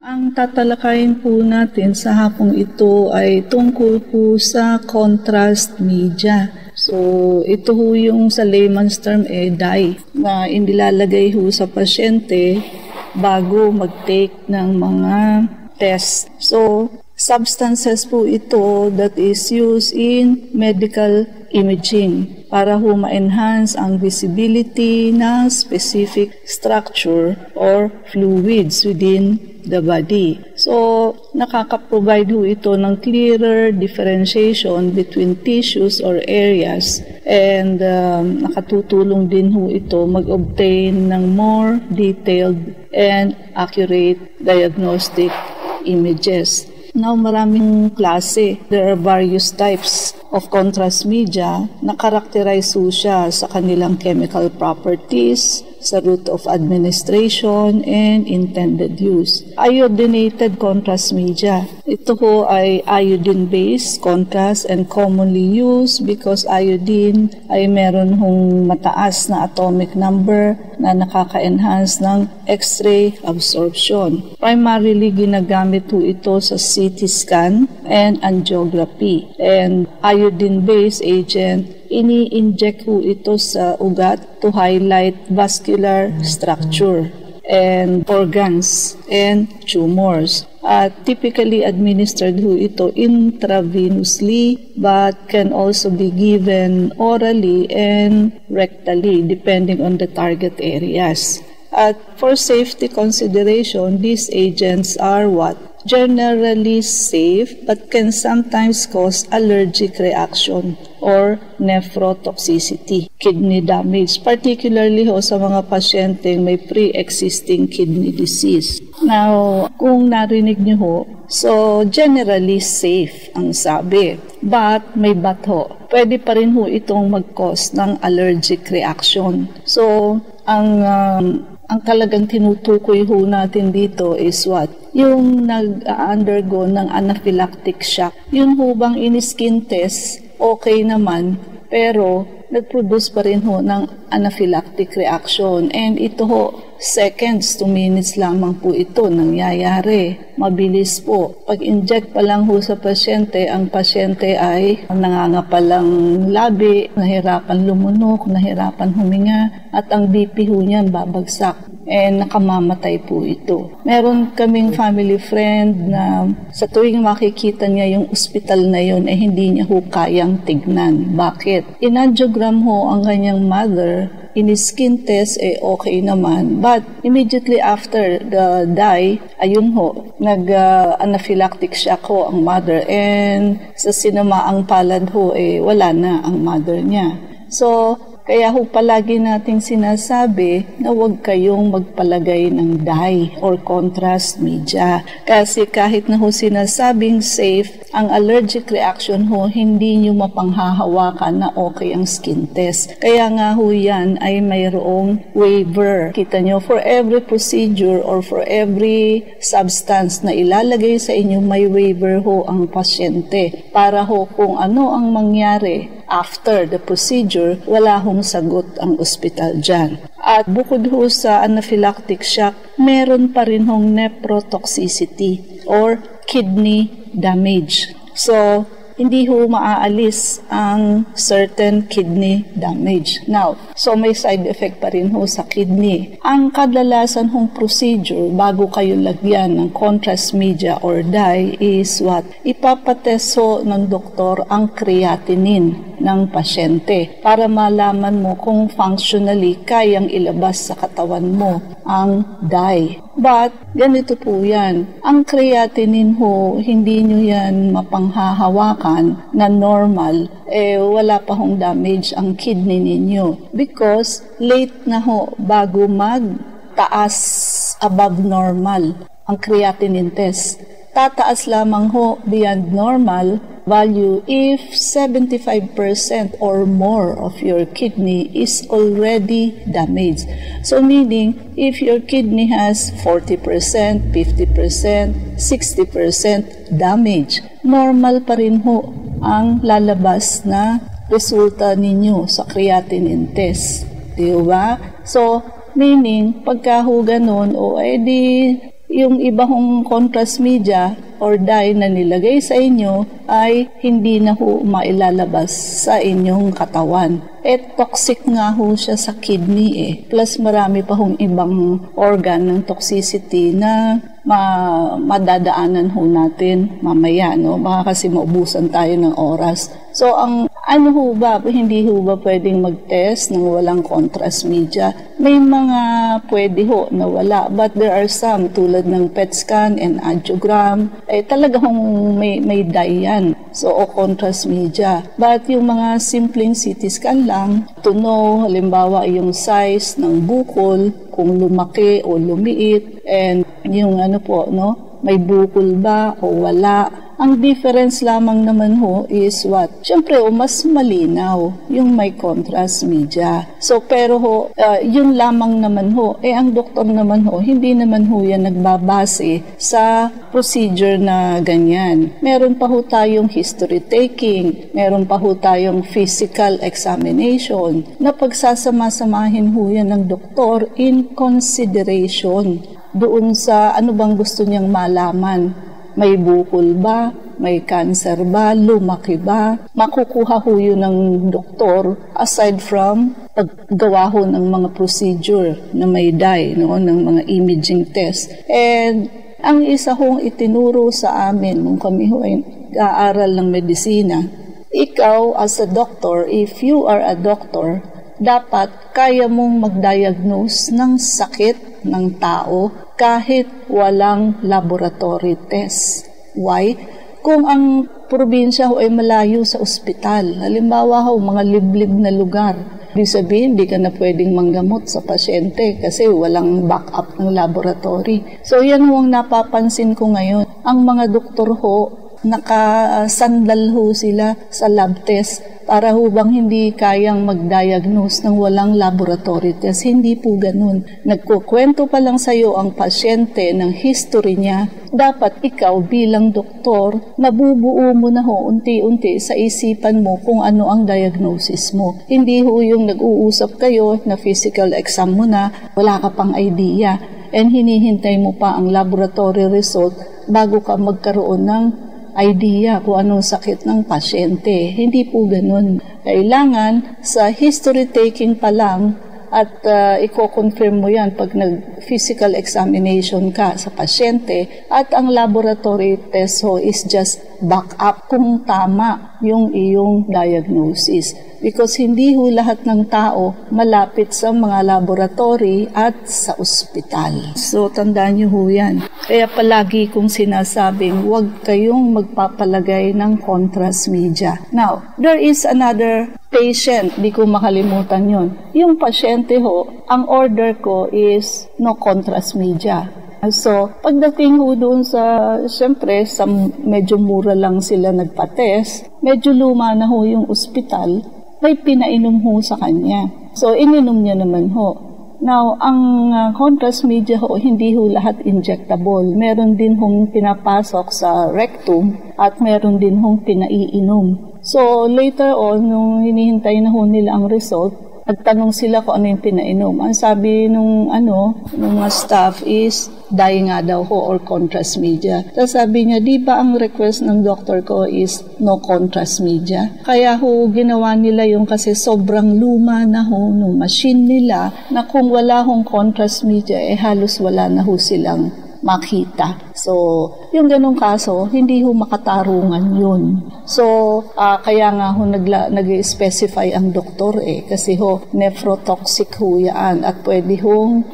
Ang tatalakayin po natin sa hapong ito ay tungkol po sa contrast media. So, ito ho yung sa layman's term dye na inilalagay ho sa pasyente bago mag-take ng mga test. So, substances po ito that is used in medical imaging para ho ma-enhance ang visibility ng specific structure or fluids within the body. So, nakaka-provide ho ito ng clearer differentiation between tissues or areas and nakatutulong din ho ito mag-obtain ng more detailed and accurate diagnostic images. Now, maraming klase. There are various types of contrast media na karakterize siya sa kanilang chemical properties, sa route of administration, and intended use. Iodinated contrast media. Ito ho ay iodine-based contrast and commonly used because iodine ay meron hong mataas na atomic number na nakaka-enhance ng X-ray absorption. Primarily, ginagamit ho ito sa CT scan and angiography. And iodine-based agent, ini-inject ho ito sa ugat to highlight vascular structure and organs and tumors. Typically administered ho ito intravenously but can also be given orally and rectally depending on the target areas. For safety consideration, these agents are generally safe but can sometimes cause allergic reaction or nephrotoxicity, kidney damage, particularly ho sa mga pasyenteng may pre-existing kidney disease. Now, kung narinig niyo ho, so generally safe ang sabi, but may but ho. Pwede pa rin ho itong mag-cause ng allergic reaction. So, ang talagang tinutukoy ho natin dito is yung nag-undergo ng anaphylactic shock. Yun ho bang in-skin test, okay naman, pero nag-produce pa rin ho ng anaphylactic reaction. And ito ho, seconds to minutes lamang po ito nangyayari. Mabilis po. Pag-inject pa lang ho sa pasyente, ang pasyente ay nangangapalang labi, nahirapan lumunok, nahirapan huminga, at ang BP ho niyan babagsak. Nakamamatay po ito. Meron kaming family friend na sa tuwing makikita niya yung ospital na yun, hindi niya ho kayang tignan. Bakit? In-angiogram ho ang kanyang mother, in-skin test, okay naman. But immediately after the dye, ayun ho, nag-anaphylactic shock ho ang mother. And sa sinamaang palad ho, wala na ang mother niya. So, kaya ho palagi nating sinasabi na huwag kayong magpalagay ng dye or contrast media. Kasi kahit na ho sinasabing safe, ang allergic reaction ho hindi nyo mapanghahawakan na okay ang skin test. Kaya nga ho yan ay mayroong waiver. Kita nyo, for every procedure or for every substance na ilalagay sa inyo, may waiver ho ang pasyente. Para ho kung ano ang mangyari after the procedure, wala hong sagot ang ospital dyan. At bukod ho sa anaphylactic shock, meron pa rin hong nephrotoxicity or kidney damage. So, hindi ho maaalis ang certain kidney damage. Now, so may side effect pa rin ho sa kidney. Ang kadalasan hong procedure bago kayo lagyan ng contrast media or dye is ipapatest ho ng doktor ang creatinine ng pasyente para malaman mo kung functionally kayang ilabas sa katawan mo ang dye. But, ganito po yan. Ang creatinine ho, hindi nyo yan mapanghahawakan na normal, wala pa hong damage ang kidney ninyo. Because, late na ho, bago magtaas above normal ang creatinine test. Tataas lamang ho beyond normal value if 75% or more of your kidney is already damaged. So meaning, if your kidney has 40%, 50%, 60% damage, normal pa rin ho ang lalabas na resulta ninyo sa creatinine test. Diba? So, meaning, pagka ho ganun, di yung iba hong contrast media or dye na nilagay sa inyo ay hindi na ho mailalabas sa inyong katawan. Toxic nga ho siya sa kidney Plus marami pa hong ibang organ ng toxicity na madadaanan ho natin mamaya, no? Baka kasi maubusan tayo ng oras. So, hindi ho ba pwedeng mag-test ng walang contrast media? May mga pwede ho na wala, but there are some tulad ng PET scan and angiogram, talaga hong may dye yan. So, o contrast media. But yung mga simpleng CT scan lang, to know, halimbawa yung size ng bukol, kung lumaki o lumiit, and yung may bukol ba o wala. Ang difference lamang naman ho is what? Siyempre, mas malinaw yung may contrast media. So, pero yun lamang naman ang doktor naman hindi naman yan nagbabase sa procedure na ganyan. Meron pa tayong history taking, meron pa tayong physical examination na pagsasama-samahin yan ng doktor in consideration doon sa ano bang gusto niyang malaman. May bukol ba? May cancer ba? Lumaki ba? Makukuha yun ng doktor aside from paggawa ng mga procedure na may dye, ng mga imaging test. And ang isa itinuro sa amin nung kami ay aaral ng medisina, ikaw as a doctor, if you are a doctor, dapat kaya mong mag-diagnose ng sakit ng tao kahit walang laboratory test. Why? Kung ang probinsya ay malayo sa ospital, halimbawa mga liblib na lugar, ibig sabihin, hindi ka na pwedeng manggamot sa pasyente kasi walang backup ng laboratory. So yan ang napapansin ko ngayon. Ang mga doktor nakasandal sila sa lab test para bang hindi kayang mag-diagnose ng walang laboratory test. Hindi po ganun. Nagkukwento pa lang sa'yo ang pasyente ng history niya. Dapat ikaw bilang doktor, nabubuo mo na unti-unti sa isipan mo kung ano ang diagnosis mo. Hindi yung nag-uusap kayo na physical exam mo na, wala ka pang idea. And hinihintay mo pa ang laboratory result bago ka magkaroon ng idea kung anong sakit ng pasyente. Hindi po ganun. Kailangan sa history taking pa lang at i-confirm mo yan pag nag-physical examination ka sa pasyente at ang laboratory test is just back up kung tama yung iyong diagnosis. Because hindi lahat ng tao malapit sa mga laboratory at sa ospital. So, tandaan nyo yan. Kaya palagi kong sinasabing, huwag kayong magpapalagay ng contrast media. Now, there is another patient, di ko makalimutan yun. Yung pasyente ang order ko is no contrast media. So, pagdating doon siyempre, sa medyo mura lang sila nagpa-test, medyo luma na yung ospital, may pinainom sa kanya. So, ininom niya naman Now, ang contrast media hindi lahat injectable. Meron din pinapasok sa rectum at meron din pinaiinom. So, later on, nung hinihintay na nila ang result, nagtanong sila kung ano yung pinainom. Ang sabi nung staff is dye nga daw or contrast media. Tapos sabi niya, di ba ang request ng doctor ko is no contrast media? Kaya ginawa nila yung kasi sobrang luma na nung machine nila na kung wala contrast media, halos wala na silang makita. So, yung ganong kaso, hindi makatarungan yun. So, kaya nga nag-specify ang doktor kasi nephrotoxic yan at pwede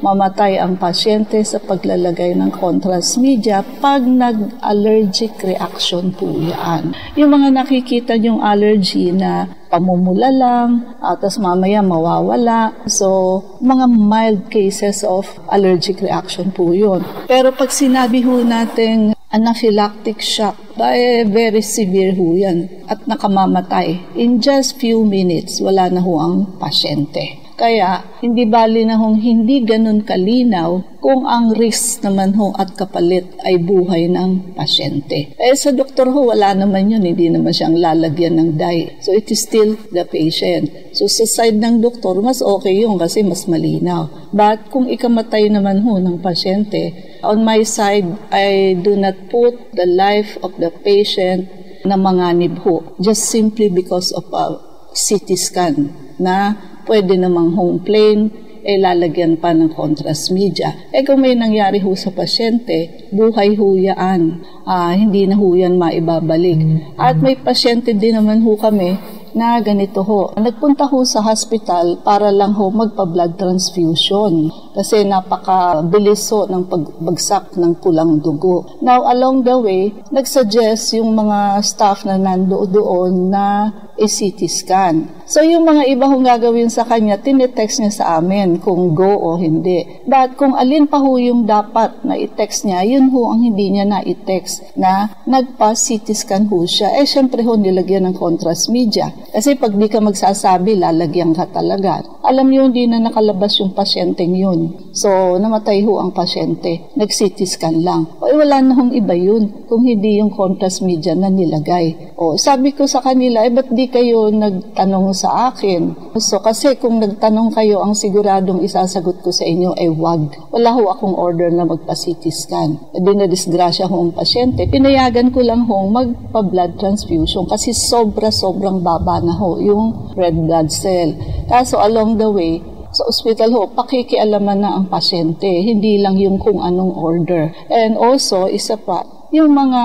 mamatay ang pasyente sa paglalagay ng contrast media pag nag-allergic reaction po yan. Yung mga nakikita yung allergy na pamumula lang, tapos mamaya mawawala. So, mga mild cases of allergic reaction po yun. Pero pag sinabi natin anaphylactic shock, very severe yan at nakamamatay. In just few minutes, wala na ang pasyente. Kaya, hindi bali na hindi ganun kalinaw kung ang risk naman at kapalit ay buhay ng pasyente. Sa doktor wala naman yun, hindi naman siyang lalagyan ng dye. So, it is still the patient. So, sa side ng doktor, mas okay yun kasi mas malinaw. But, kung ikamatay naman ng pasyente, on my side, I do not put the life of the patient na manganib just simply because of a CT scan na pwede namang plain, lalagyan pa ng contrast media. Kung may nangyari sa pasyente, buhay yan. Hindi na yan maibabalik. At may pasyente din naman kami na ganito Nagpunta sa hospital para lang magpa-blood transfusion kasi napakabilis ng pagbagsak ng pulang dugo. Now, along the way, nagsuggest yung mga staff na nandoon na CT scan. So, yung mga iba gagawin sa kanya, tinetext niya sa amin kung go o hindi. But kung alin pa yung dapat na i-text niya, yun ang hindi niya na-i-text na nagpa-CT scan siya. Syempre nilagyan ng contrast media. Kasi pag di ka magsasabi, lalagyan ka talaga. Alam niyo, hindi na nakalabas yung pasyenteng yun. So, namatay ang pasyente. Nag-CT scan lang. Wala na iba yun kung hindi yung contrast media na nilagay. Sabi ko sa kanila, ba't di kayo nagtanong sa akin? So, kasi kung nagtanong kayo, ang siguradong isasagot ko sa inyo ay wag. Wala akong order na magpa-CT scan. Dinadisgrasya ang pasyente. Pinayagan ko lang magpa-blood transfusion kasi sobrang baba na yung red blood cell. Kaso along the way, sa ospital pakikialaman na ang pasyente, hindi lang yung kung anong order. And also, isa pa, yung mga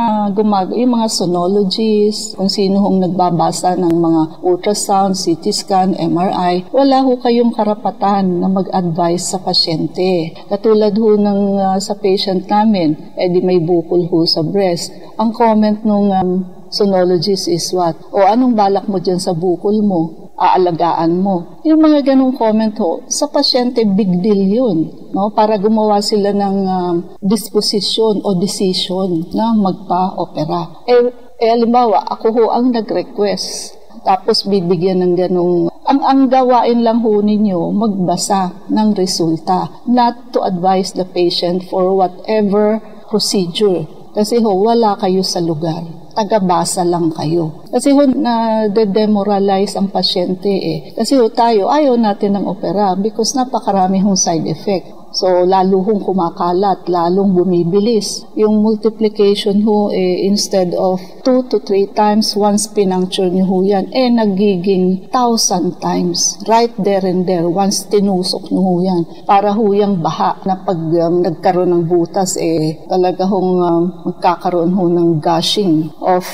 yung mga sonologists, kung sino nagbabasa ng mga ultrasound, CT scan, MRI, wala kayong karapatan na mag-advise sa pasyente. Katulad ng sa patient namin, di may bukol sa breast. Ang comment nung sonologist is what? Anong balak mo dyan sa bukol mo? Aalagaan mo. Yung mga ganong comment sa pasyente, big deal yun. Para gumawa sila ng disposition o decision na magpa-opera. Halimbawa, ako ang nag-request. Tapos bibigyan ng ganong... Ang gawain lang ninyo, magbasa ng resulta. Not to advise the patient for whatever procedure. Kasi wala kayo sa lugar. Tagabasa lang kayo. Kasi na-demoralize ang pasyente Kasi tayo, ayaw natin ng opera because napakarami side effect. So, lalo kumakalat, lalong bumibilis. Yung multiplication instead of 2 to 3 times, once pinuncture nyo yan, nagiging 1,000 times. Right there and there, once tinusok nyo yan. Para yung baha na pag nagkaroon ng butas, talaga magkakaroon ng gushing of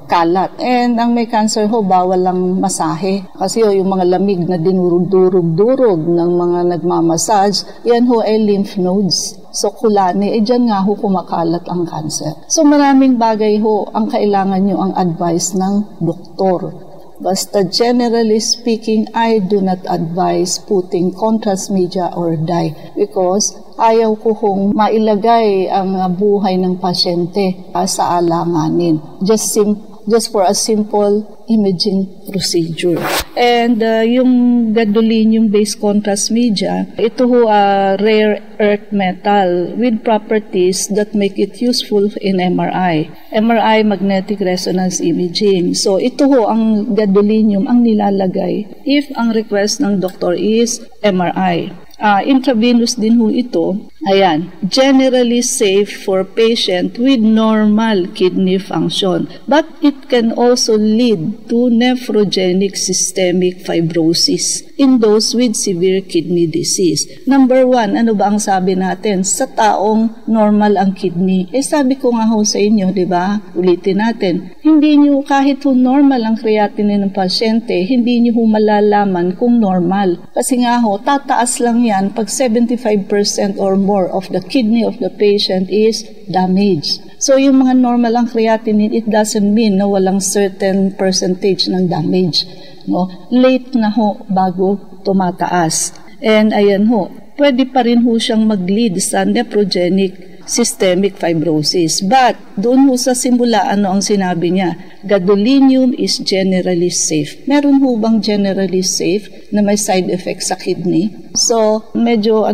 kalat. And ang may cancer bawal lang masahe. Kasi yung mga lamig na dinurog-durog ng mga nagmamassage, yan ay lymph nodes. So, kulani, dyan nga kumakalat ang cancer. So, maraming bagay ang kailangan nyo ang advice ng doktor. Basta generally speaking, I do not advise putting contrast media or dye because ayaw ko mailagay ang buhay ng pasyente sa alanganin. Just for a simple imaging procedure. And yung gadolinium-based contrast media, ito rare earth metal with properties that make it useful in MRI. MRI, magnetic resonance imaging. So ito ang gadolinium ang nilalagay if ang request ng doktor is MRI. Intravenous din ito. Ayan, generally safe for patient with normal kidney function. But it can also lead to nephrogenic systemic fibrosis in those with severe kidney disease. Number 1, ano ba ang sabi natin? Sa taong normal ang kidney. Sabi ko nga sa inyo, di ba? Ulitin natin. Hindi nyo, kahit normal ang creatinine ng pasyente, hindi nyo malalaman kung normal. Kasi nga tataas lang yan pag 75% or more of the kidney of the patient is damaged. So, yung mga normal ang creatinine, it doesn't mean na walang certain percentage ng damage. Late na bago tumataas. And ayan pwede pa rin siyang mag-lead sa nephrogenic systemic fibrosis. But doon ho sa simula, ano ang sinabi niya? Gadolinium is generally safe. Meron ho bang generally safe na may side effects sa kidney? So, medyo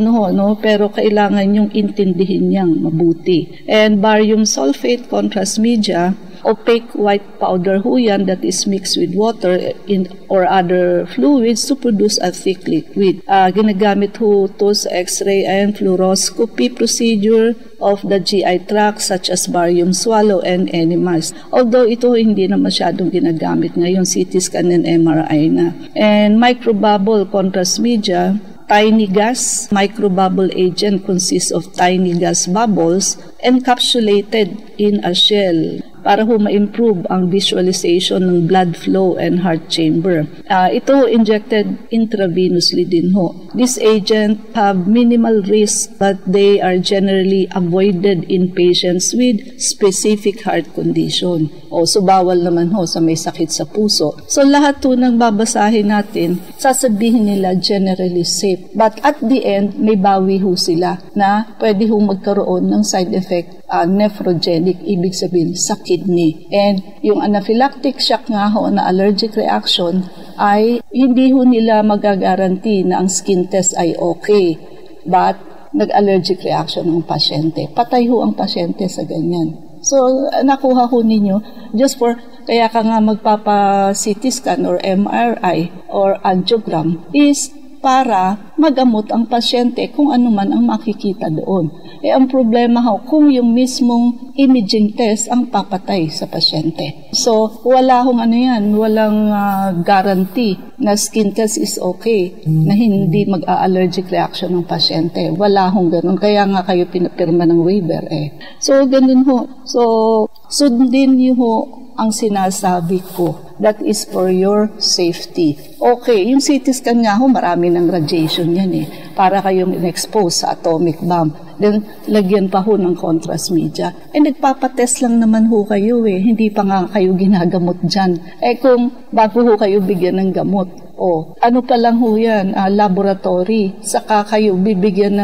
pero kailangan yung intindihin niyang mabuti. And barium sulfate contrast media, opaque white powder ho yan that is mixed with water or other fluids to produce a thick liquid. Ginagamit ho to sa x-ray and fluoroscopy procedure of the GI tract such as barium swallow and enemas. Although ito hindi na masyadong ginagamit ngayon, CT scan and MRI na. And microbubble contrast media, tiny gas microbubble agent consists of tiny gas bubbles encapsulated in a shell para ho ma-improve ang visualization ng blood flow and heart chamber. Ito injected intravenously din ho. This agent have minimal risk but they are generally avoided in patients with specific heart condition. So bawal naman ho sa may sakit sa puso. So lahat ho ng babasahin natin, sasabihin nila generally safe. But at the end, may bawi ho sila na pwede ho magkaroon ng side effect nephrogenic, ibig sabihin sa kidney. And yung anaphylactic shock nga ho na allergic reaction ay hindi ho nila magagaranti na ang skin test ay okay. But nag-allergic reaction ng pasyente. Patay ho ang pasyente sa ganyan. So, nakuha ho ninyo just for, kaya ka nga magpapa-CT scan or MRI or angiogram is para magamot ang pasyente kung ano man ang makikita doon. Ang problema ho, kung yung mismong imaging test ang papatay sa pasyente. So, wala hong walang guarantee na skin test is okay, na hindi mag-allergic reaction ng pasyente. Wala hong ganun. Kaya nga kayo pinapirma ng waiver So, ganun ho. So, sundin niyo ho ang sinasabi ko. That is for your safety. Okay, yung CT scan nga ho, marami ng radiation yan para kayong in-expose sa atomic bomb. Then, lagyan pa ho ng contrast media. Nagpapatest lang naman ho kayo hindi pa nga kayo ginagamot dyan. Kung bago ho kayo bigyan ng gamot, ano pa lang ho yan, laboratory, saka kayo bibigyan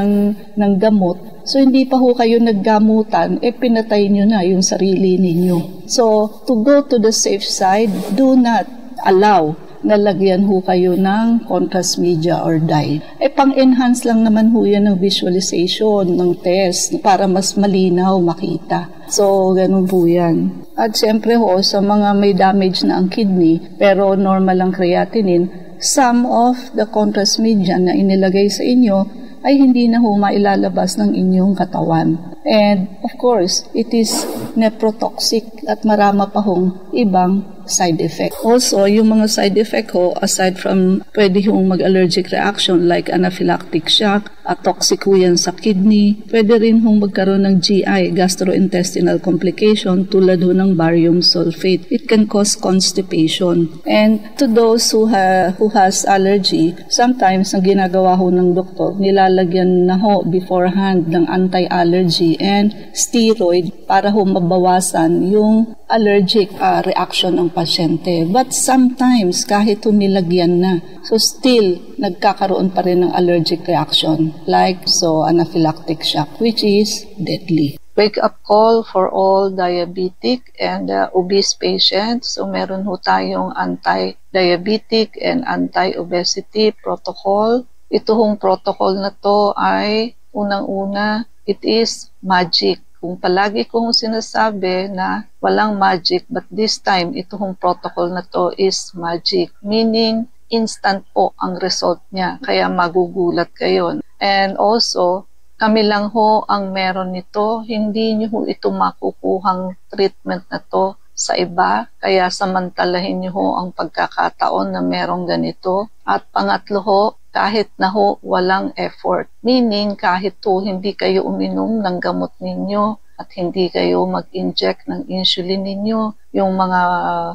ng gamot. So, hindi pa ho kayo naggamutan, pinatay nyo na yung sarili ninyo. So, to go to the safe side, do not allow na lagyan ho kayo ng contrast media or dye. Pang-enhance lang naman ho yan ng visualization, ng test, para mas malinaw makita. So, ganun po yan. At siyempre ho, sa mga may damage na ang kidney, pero normal ang creatinine, some of the contrast media na inilagay sa inyo ay hindi na ho mailalabas ng inyong katawan. And of course, it is nephrotoxic at marama pa hong ibang side effect. Also, yung mga side effect ho, aside from pwede hong mag-allergic reaction like anaphylactic shock, toxic ho yan sa kidney, pwede rin hong magkaroon ng GI, gastrointestinal complication tulad ho ng barium sulfate. It can cause constipation. And to those who has allergy, sometimes ang ginagawa ho ng doktor, nilalagyan na ho beforehand ng anti-allergy and steroid para ho mabawasan yung allergic reaction ng pasyente. But sometimes, kahit nilagyan na, so still, nagkakaroon pa rin ng allergic reaction, like anaphylactic shock, which is deadly. Wake-up call for all diabetic and obese patients. So, meron ho tayong anti-diabetic and anti-obesity protocol. Ito hong protocol na to ay, unang-una, it is magic. Kung palagi kong sinasabi na walang magic, but this time, itong protocol na to is magic. Meaning, instant po ang result niya. Kaya magugulat kayo. And also, kami lang ho ang meron nito. Hindi nyo ho ito makukuhang treatment na to sa iba. Kaya samantalahin nyo ho ang pagkakataon na merong ganito. At pangatlo ho, kahit na ho walang effort. Meaning, kahit ho hindi kayo uminom ng gamot ninyo at hindi kayo mag-inject ng insulin ninyo, yung mga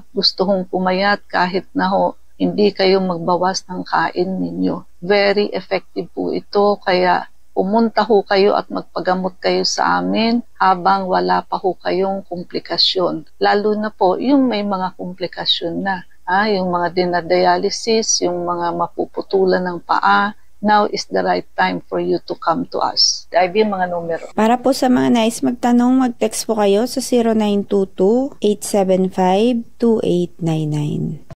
gusto hong pumayat, kahit na ho hindi kayo magbawas ng kain ninyo. Very effective po ito, kaya pumunta ho kayo at magpagamot kayo sa amin habang wala pa ho kayong komplikasyon. Lalo na po yung may mga komplikasyon na. Yung mga dinadialysis, yung mga mapuputulan ng paa, now is the right time for you to come to us. Ivy, yung mga numero. Para po sa mga nais magtanong, mag-text po kayo sa 0922-875-2899.